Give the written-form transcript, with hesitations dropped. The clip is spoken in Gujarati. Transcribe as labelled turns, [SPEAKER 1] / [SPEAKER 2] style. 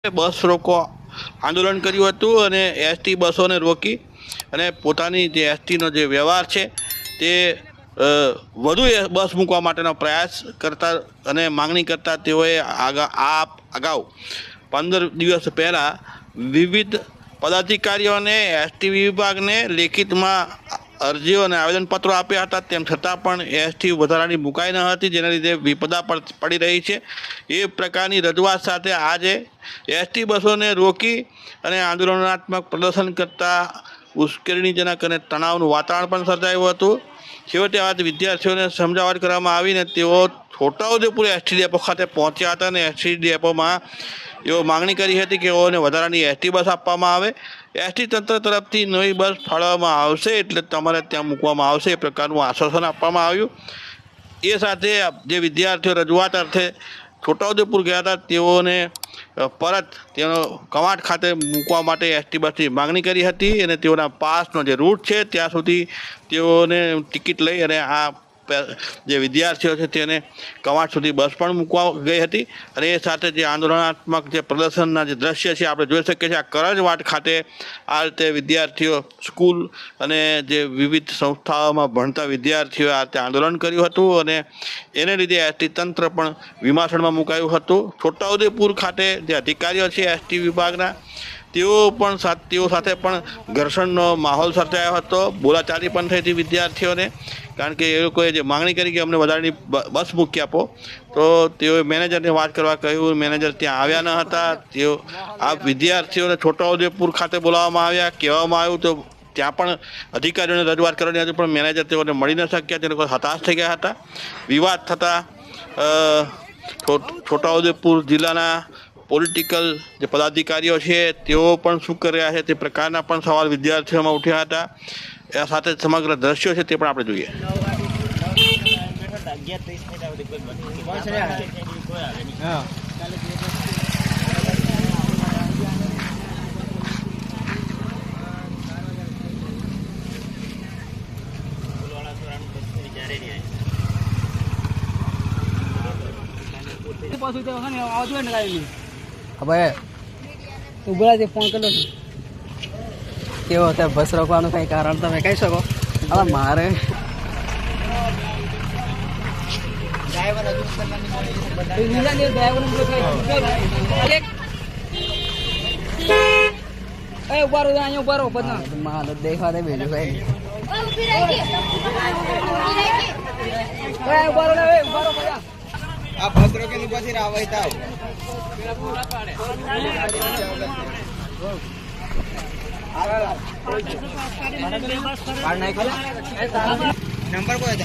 [SPEAKER 1] બસ રોકો આંદોલન કર્યું હતું અને એસટી બસોને રોકી અને પોતાની જે એસટીનો જે વ્યવહાર છે તે વધુ બસ મૂકવા માટેનો પ્રયાસ કરતા અને માંગણી કરતા તેઓએ અગાઉ 15 દિવસ પહેલાં વિવિધ પદાધિકારીઓને એસટી વિભાગને લેખિતમાં અરજીઓ અને આવેદનપત્રો આપ્યા હતા. તેમ છતાં પણ એસટી વધારાની મુકાઈ ન હતી, જેના લીધે વિપદા પડી રહી છે. એ પ્રકારની રજૂઆત સાથે આજે એસટી બસોને રોકી અને આંદોલનાત્મક પ્રદર્શન કરતા ઉશ્કેરણીજનક અને તણાવનું વાતાવરણ પણ સર્જાયું હતું. છેવટે આ વિદ્યાર્થીઓને સમજાવટ કરવામાં આવીને તેઓ છોટાઉદેપુર એસટી ડેપો ખાતે પહોંચ્યા હતા અને એસટી ડેપોમાં એઓ માંગણી કરી હતી કે તેઓને વધારાની એસટી બસ આપવામાં આવે. એસટી તંત્ર તરફથી નવી બસ ફાળવવામાં આવશે એટલે તમારે ત્યાં મૂકવામાં આવશે એ પ્રકારનું આશ્વાસન આપવામાં આવ્યું. એ સાથે જે વિદ્યાર્થીઓ રજૂઆત અર્થે છોટાઉદેપુર ગયા હતા તેઓને પરત તેનો કવાંટ ખાતે મૂકવા માટે એસટી બસની માંગણી કરી હતી અને તેઓના પાસનો જે રૂટ છે ત્યાં સુધી તેઓને ટિકિટ લઈ અને આ જે વિદ્યાર્થીઓ છે તેને કવાંટ સુધી બસ પણ મૂકવા ગઈ હતી. અને એ સાથે જે આંદોલનાત્મક જે પ્રદર્શનના જે દ્રશ્ય છે આપણે જોઈ શકીએ છીએ. આ કરજવાટ ખાતે આ રીતે વિદ્યાર્થીઓ સ્કૂલ અને જે વિવિધ સંસ્થાઓમાં ભણતા વિદ્યાર્થીઓએ આ રીતે આંદોલન કર્યું હતું અને એને લીધે એસટી તંત્ર પણ વિમાસણમાં મુકાયું હતું. છોટાઉદેપુર ખાતે જે અધિકારીઓ છે એસટી વિભાગના તેઓ સાથે પણ ઘર્ષણનો માહોલ સર્જાયો હતો. બોલાચાલી પણ થઈ હતી વિદ્યાર્થીઓને, કારણ કે એ લોકોએ જે માંગણી કરી કે અમને વધારાની બસ મૂકી આપો, તો તેઓએ મેનેજરને વાત કરવા કહ્યું. મેનેજર ત્યાં આવ્યા ન હતા. તેઓ આ વિદ્યાર્થીઓને છોટાઉદેપુર ખાતે બોલાવવામાં આવ્યા, કહેવામાં આવ્યું તો ત્યાં પણ અધિકારીઓને રજૂઆત કરવાની હતી, પણ મેનેજર તેઓને મળી ન શક્યા. તે લોકો હતાશ થઈ ગયા હતા. વિવાદ થતાં છોટાઉદેપુર જિલ્લાના પોલિટિકલ જે પદાધિકારીઓ છે તેઓ પણ શું કરી રહ્યા છે તે પ્રકારના પણ સવાલ વિદ્યાર્થીઓમાં ઉઠ્યા હતા. એ સાથે સમગ્ર દ્રશ્યો છે તે પણ આપણે જોઈએ.
[SPEAKER 2] હવે તું બોલા ફોન કર્યો છું કેવો અત્યારે બસ રોકવાનું કંઈ કારણ તમે કહી શકો? હવે મારે મારે દેખવા દે બીજું કઈ આ ભદ્ર કે પછી રાવાય તાવ નંબર કોઈ